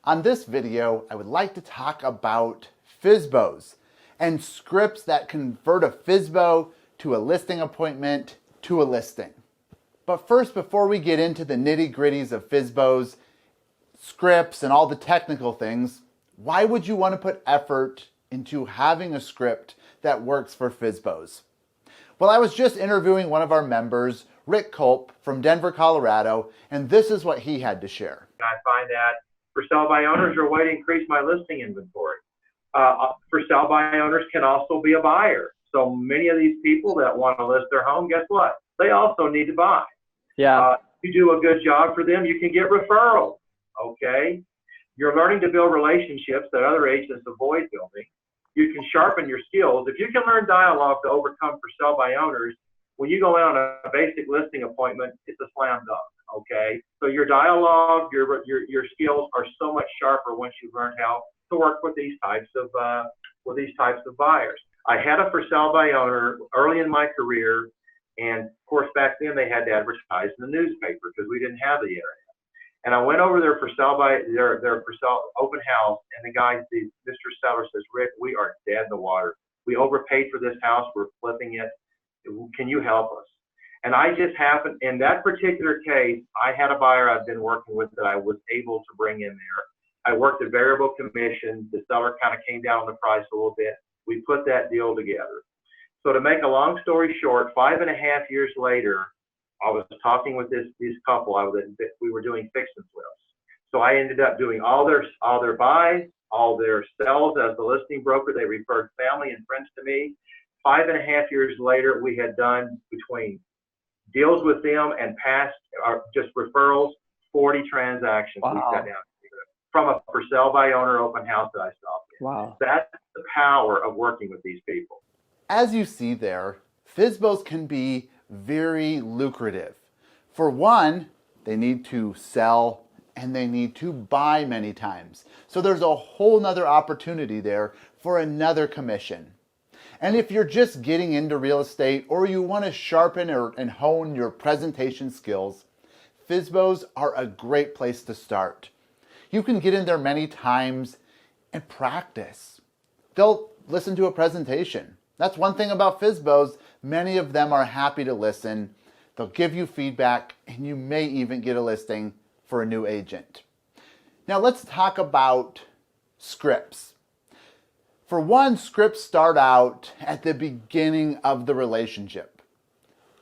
On this video, I would like to talk about FSBOs and scripts that convert a FSBO to a listing appointment to a listing. But first, before we get into the nitty-gritties of FSBOs, scripts, and all the technical things, why would you want to put effort into having a script that works for FSBOs? Well, I was just interviewing one of our members, Rick Culp from Denver, Colorado, and this is what he had to share. I find that for sell by owners are a way to increase my listing inventory. For sell by owners can also be a buyer. So many of these people that want to list their home, guess what? They also need to buy. Yeah. You do a good job for them, you can get referrals. Okay. You're learning to build relationships that other agents avoid building. You can sharpen your skills. If you can learn dialogue to overcome for sell by owners, when you go in on a basic listing appointment, it's a slam dunk. Okay, so your dialogue, your skills are so much sharper once you've learned how to work with these types of buyers. I had a for sale by owner early in my career, and of course back then they had to advertise in the newspaper because we didn't have the internet. And I went over there for sale by their for sale open house, and the guy, Mr. Seller, says, "Rick, we are dead in the water. We overpaid for this house. We're flipping it. Can you help us?" And I just happened, in that particular case, I had a buyer I've been working with that I was able to bring in there. I worked a variable commission. The seller kind of came down on the price a little bit. We put that deal together. So to make a long story short, 5.5 years later, I was talking with this couple. We were doing fix and flips. So I ended up doing all their buys, all their sells as the listing broker. They referred family and friends to me. 5.5 years later, we had done between deals with them and past just referrals, 40 transactions. Wow. We sat down from a for sale by owner open house that I stopped in. Wow. That's the power of working with these people. As you see there, FSBOs can be very lucrative. For one, they need to sell and they need to buy many times. So there's a whole nother opportunity there for another commission. And if you're just getting into real estate or you want to sharpen and hone your presentation skills, FSBOs are a great place to start. You can get in there many times and practice. They'll listen to a presentation. That's one thing about FSBOs. Many of them are happy to listen. They'll give you feedback, and you may even get a listing for a new agent. Now let's talk about scripts. For one, scripts start out at the beginning of the relationship.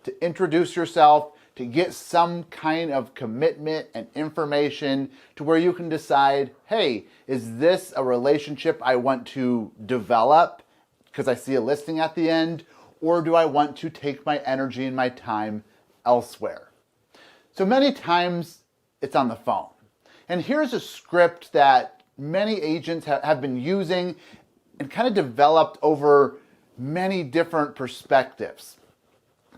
To introduce yourself, to get some kind of commitment and information to where you can decide, hey, is this a relationship I want to develop because I see a listing at the end, or do I want to take my energy and my time elsewhere? So many times it's on the phone. And here's a script that many agents have been using and kind of developed over many different perspectives.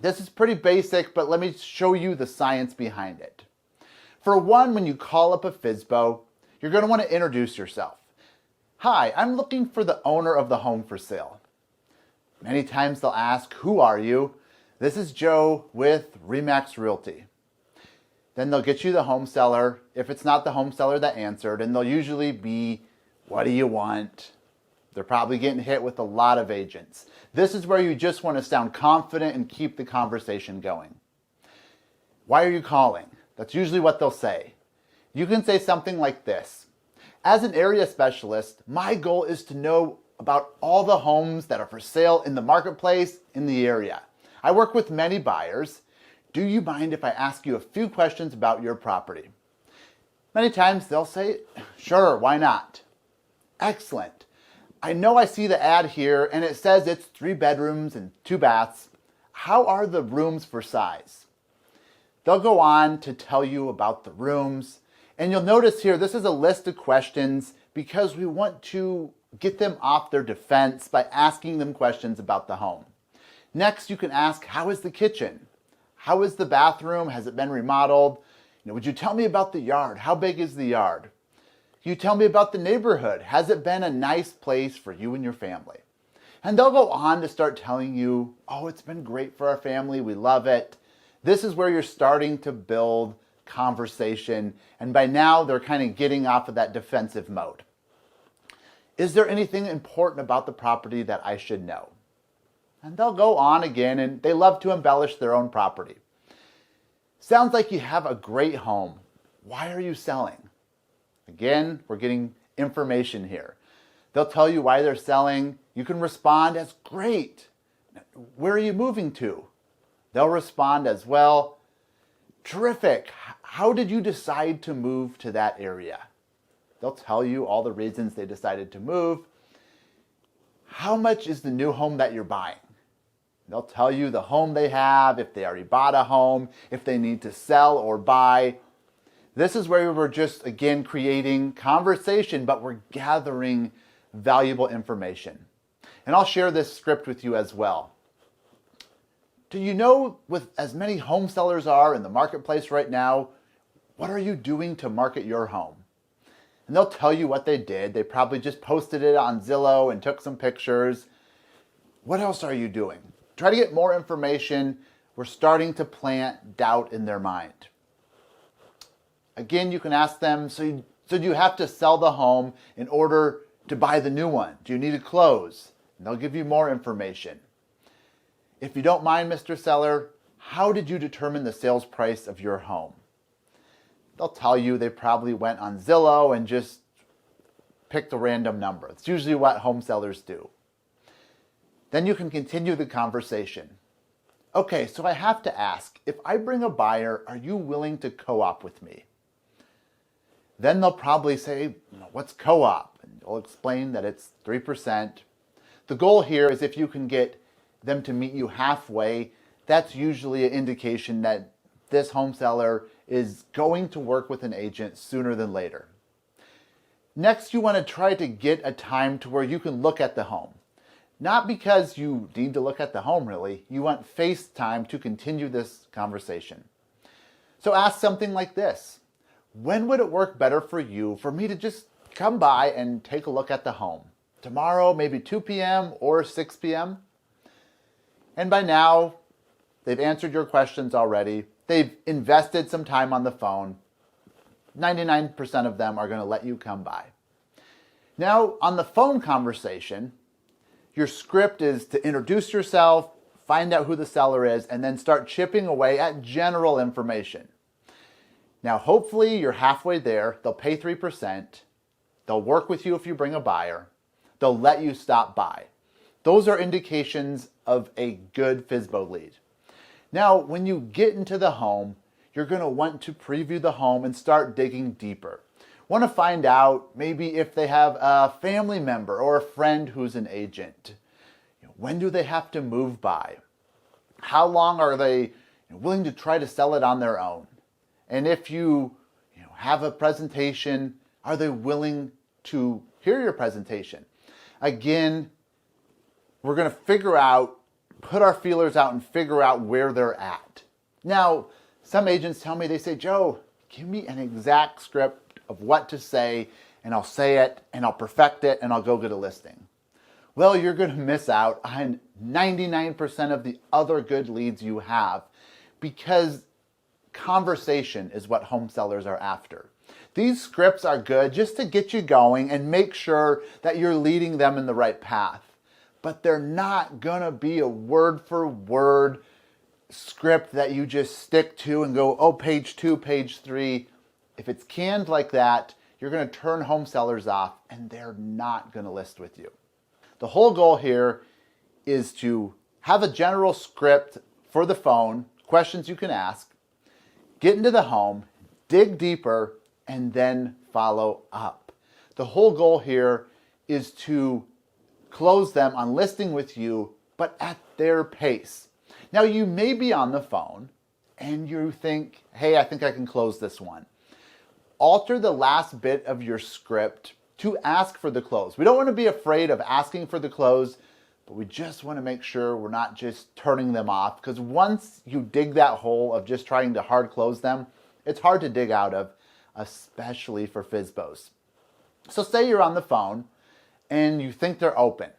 This is pretty basic, but let me show you the science behind it. For one, when you call up a FSBO, you're going to want to introduce yourself. Hi, I'm looking for the owner of the home for sale. Many times they'll ask, who are you? This is Joe with REMAX Realty. Then they'll get you the home seller, if it's not the home seller that answered, and they'll usually be, what do you want? They're probably getting hit with a lot of agents. This is where you just want to sound confident and keep the conversation going. Why are you calling? That's usually what they'll say. You can say something like this. As an area specialist, my goal is to know about all the homes that are for sale in the marketplace in the area. I work with many buyers. Do you mind if I ask you a few questions about your property? Many times they'll say, sure, why not? Excellent. I know I see the ad here and it says it's 3 bedrooms and 2 baths. How are the rooms for size? They'll go on to tell you about the rooms. And you'll notice here, this is a list of questions because we want to get them off their defense by asking them questions about the home. Next, you can ask, how is the kitchen? How is the bathroom? Has it been remodeled? Would you tell me about the yard? How big is the yard? You tell me about the neighborhood. Has it been a nice place for you and your family? And they'll go on to start telling you, oh, it's been great for our family. We love it. This is where you're starting to build conversation, and by now they're kind of getting off of that defensive mode. Is there anything important about the property that I should know? And they'll go on again, and they love to embellish their own property. Sounds like you have a great home. Why are you selling? Again, we're getting information here. They'll tell you why they're selling. You can respond as great. Where are you moving to? They'll respond as well. Terrific. How did you decide to move to that area? They'll tell you all the reasons they decided to move. How much is the new home that you're buying? They'll tell you the home they have, if they already bought a home, if they need to sell or buy. This is where we're just, again, creating conversation, but we're gathering valuable information. And I'll share this script with you as well. Do you know, with as many home sellers are in the marketplace right now, what are you doing to market your home? And they'll tell you what they did. They probably just posted it on Zillow and took some pictures. What else are you doing? Try to get more information. We're starting to plant doubt in their mind. Again, you can ask them, so do you have to sell the home in order to buy the new one? Do you need to close? And they'll give you more information. If you don't mind, Mr. Seller, how did you determine the sales price of your home? They'll tell you they probably went on Zillow and just picked a random number. It's usually what home sellers do. Then you can continue the conversation. Okay, so I have to ask, if I bring a buyer, are you willing to co-op with me? Then they'll probably say, what's co-op? And you'll explain that it's 3%. The goal here is if you can get them to meet you halfway, that's usually an indication that this home seller is going to work with an agent sooner than later. Next, you want to try to get a time to where you can look at the home. Not because you need to look at the home, really. You want FaceTime to continue this conversation. So ask something like this. When would it work better for you for me to just come by and take a look at the home? Tomorrow, maybe 2 p.m. or 6 p.m.? And by now, they've answered your questions already. They've invested some time on the phone. 99% of them are going to let you come by. Now, on the phone conversation, your script is to introduce yourself, find out who the seller is, and then start chipping away at general information. Now, hopefully you're halfway there. They'll pay 3%. They'll work with you if you bring a buyer. They'll let you stop by. Those are indications of a good FSBO lead. Now, when you get into the home, you're going to want to preview the home and start digging deeper. Want to find out maybe if they have a family member or a friend who's an agent. When do they have to move by? How long are they willing to try to sell it on their own? And if you have a presentation, are they willing to hear your presentation? Again, we're going to put our feelers out and figure out where they're at. Now, some agents tell me, they say, Joe, give me an exact script of what to say, and I'll say it, and I'll perfect it, and I'll go get a listing. Well, you're going to miss out on 99% of the other good leads you have, because conversation is what home sellers are after. These scripts are good just to get you going and make sure that you're leading them in the right path. But they're not going to be a word-for-word script that you just stick to and go, oh, page 2, page 3. If it's canned like that, you're going to turn home sellers off, and they're not going to list with you. The whole goal here is to have a general script for the phone, questions you can ask, get into the home, dig deeper, and then follow up. The whole goal here is to close them on listing with you, but at their pace. Now, you may be on the phone and you think, hey, I think I can close this one. Alter the last bit of your script to ask for the close. We don't want to be afraid of asking for the close, but we just want to make sure we're not just turning them off, because once you dig that hole of just trying to hard close them, it's hard to dig out of, especially for FSBOs. So say you're on the phone and you think they're open.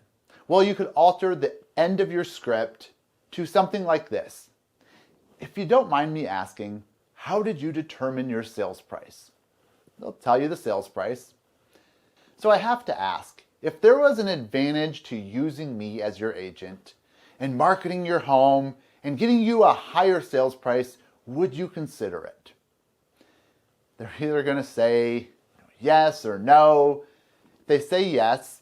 Well, you could alter the end of your script to something like this. If you don't mind me asking, how did you determine your sales price? They'll tell you the sales price. So I have to ask, if there was an advantage to using me as your agent and marketing your home and getting you a higher sales price, would you consider it? They're either going to say yes or no. If they say yes,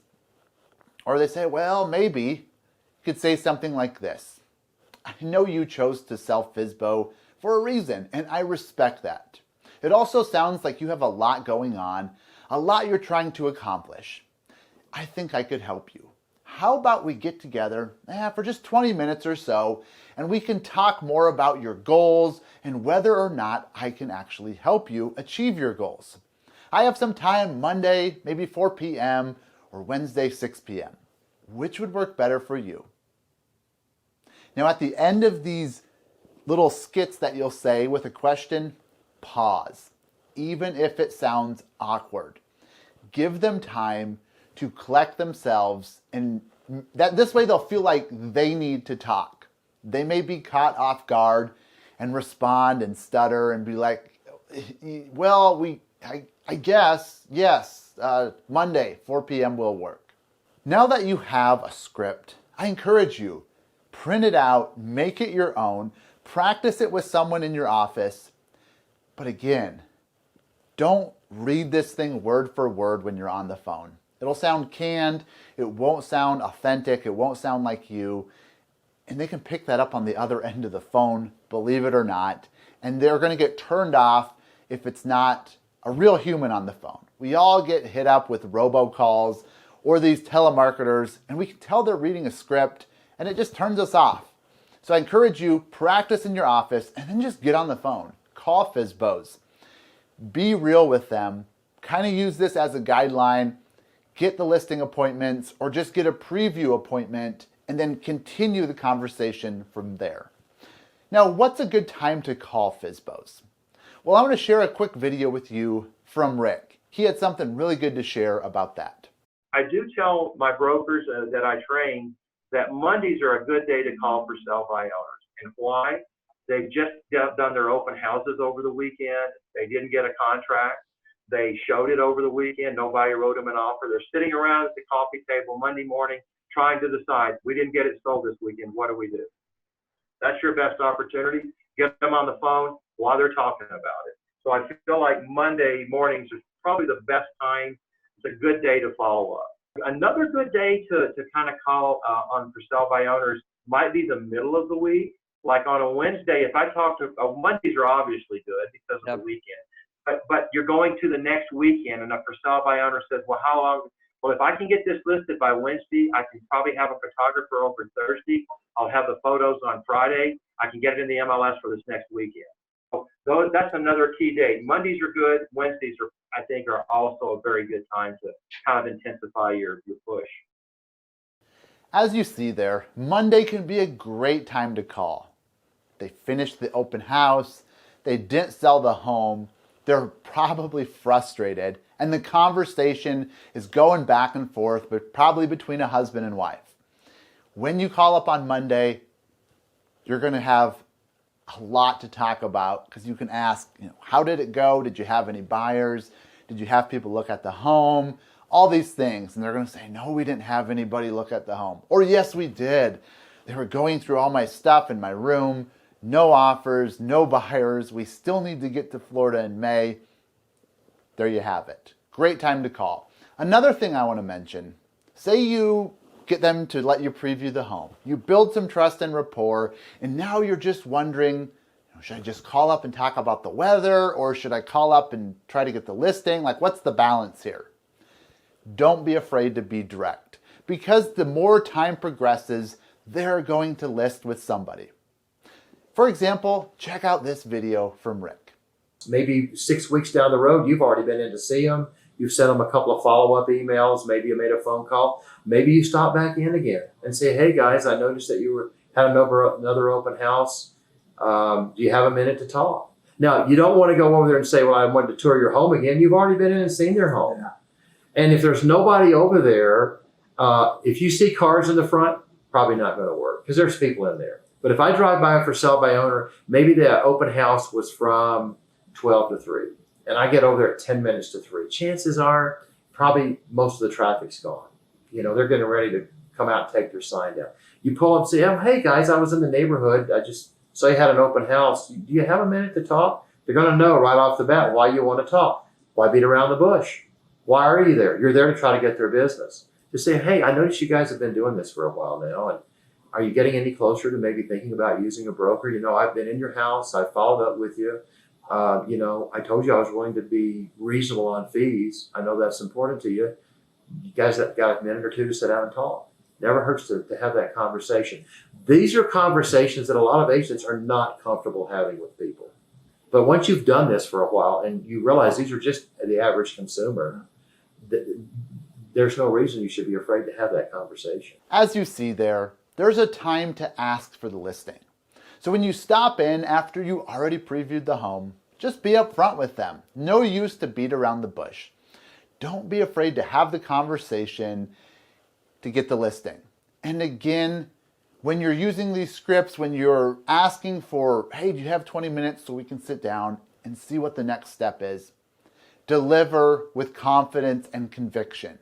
or they say, well, maybe, you could say something like this. I know you chose to sell FSBO for a reason, and I respect that. It also sounds like you have a lot going on, a lot you're trying to accomplish. I think I could help you. How about we get together for just 20 minutes or so, and we can talk more about your goals and whether or not I can actually help you achieve your goals. I have some time Monday, maybe 4 p.m., or Wednesday, 6 p.m. Which would work better for you? Now, at the end of these little skits that you'll say with a question, pause, even if it sounds awkward. Give them time to collect themselves, and that this way they'll feel like they need to talk. They may be caught off guard and respond and stutter and be like, well, I guess, yes, Monday, 4 p.m. will work. Now that you have a script, I encourage you, print it out, make it your own, practice it with someone in your office. But again, don't read this thing word for word when you're on the phone. It'll sound canned, it won't sound authentic, it won't sound like you. And they can pick that up on the other end of the phone, believe it or not. And they're going to get turned off if it's not a real human on the phone. We all get hit up with robocalls or these telemarketers, and we can tell they're reading a script, and it just turns us off. So I encourage you, practice in your office, and then just get on the phone. Call FSBOs. Be real with them. Kind of use this as a guideline. Get the listing appointments, or just get a preview appointment, and then continue the conversation from there. Now, what's a good time to call FSBOs? Well, I want to share a quick video with you from Rick. He had something really good to share about that. I do tell my brokers that I train that Mondays are a good day to call for sell-by owners. And why? They've just done their open houses over the weekend. They didn't get a contract. They showed it over the weekend. Nobody wrote them an offer. They're sitting around at the coffee table Monday morning trying to decide, we didn't get it sold this weekend. What do we do? That's your best opportunity. Get them on the phone while they're talking about it. So I feel like Monday mornings is probably the best time. It's a good day to follow up. Another good day to kind of call on for sell by owners might be the middle of the week. Like on a Wednesday, if I talk to, Mondays are obviously good because of the weekend. But you're going to the next weekend, and a for sale by owner says, well, how long? Well, if I can get this listed by Wednesday, I can probably have a photographer over Thursday. I'll have the photos on Friday. I can get it in the MLS for this next weekend. So that's another key day. Mondays are good. Wednesdays are, I think, are also a very good time to kind of intensify your push. As you see there, Monday can be a great time to call. They finished the open house. They didn't sell the home. They're probably frustrated, and the conversation is going back and forth, but probably between a husband and wife. When you call up on Monday, you're going to have a lot to talk about because you can ask, how did it go? Did you have any buyers? Did you have people look at the home? All these things. And they're going to say, no, we didn't have anybody look at the home. Or yes, we did. They were going through all my stuff in my room. No offers, no buyers. We still need to get to Florida in May. There you have it. Great time to call. Another thing I want to mention, say you get them to let you preview the home. You build some trust and rapport, and now you're just wondering, should I just call up and talk about the weather, or should I call up and try to get the listing? Like, what's the balance here? Don't be afraid to be direct, because the more time progresses, they're going to list with somebody. For example, check out this video from Rick. Maybe 6 weeks down the road, you've already been in to see them. You've sent them a couple of follow-up emails. Maybe you made a phone call. Maybe you stop back in again and say, hey guys, I noticed that you had another open house. Do you have a minute to talk? Now, you don't want to go over there and say, well, I wanted to tour your home again. You've already been in and seen their home. Yeah. And if there's nobody over there, if you see cars in the front, probably not going to work because there's people in there. But if I drive by a for sale by owner, maybe the open house was from 12 to 3, and I get over there at 10 minutes to 3. Chances are probably most of the traffic's gone. They're getting ready to come out and take their sign down. You pull up and say, oh, hey guys, I was in the neighborhood. I just saw you had an open house. Do you have a minute to talk? They're going to know right off the bat why you want to talk. Why beat around the bush? Why are you there? You're there to try to get their business. Just say, hey, I noticed you guys have been doing this for a while now, and are you getting any closer to maybe thinking about using a broker? I've been in your house. I followed up with you. I told you I was willing to be reasonable on fees. I know that's important to you. You guys have got a minute or two to sit down and talk. Never hurts to have that conversation. These are conversations that a lot of agents are not comfortable having with people. But once you've done this for a while and you realize these are just the average consumer, there's no reason you should be afraid to have that conversation. As you see there's a time to ask for the listing. So when you stop in after you already previewed the home, just be upfront with them. No use to beat around the bush. Don't be afraid to have the conversation to get the listing. And again, when you're using these scripts, when you're asking for, hey, do you have 20 minutes so we can sit down and see what the next step is? Deliver with confidence and conviction.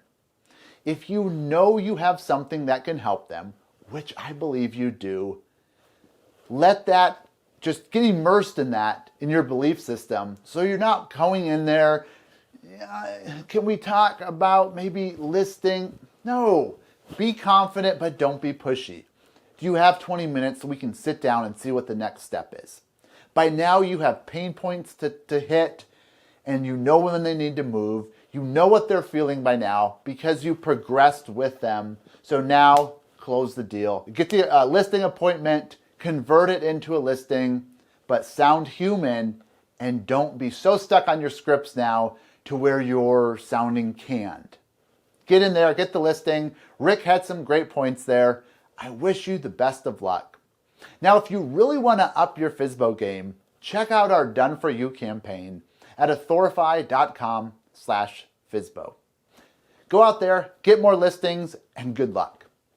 If you know you have something that can help them, which I believe you do, let that, just get immersed in that, in your belief system, so you're not going in there, can we talk about maybe listing? No, be confident, but don't be pushy. Do you have 20 minutes so we can sit down and see what the next step is? By now you have pain points to hit, and you know when they need to move. You know what they're feeling by now because you progressed with them. So now, close the deal. Get the listing appointment, convert it into a listing, but sound human and don't be so stuck on your scripts now to where you're sounding canned. Get in there, get the listing. Rick had some great points there. I wish you the best of luck. Now, if you really want to up your FSBO game, check out our Done For You campaign at authorify.com/FSBO. Go out there, get more listings, and good luck.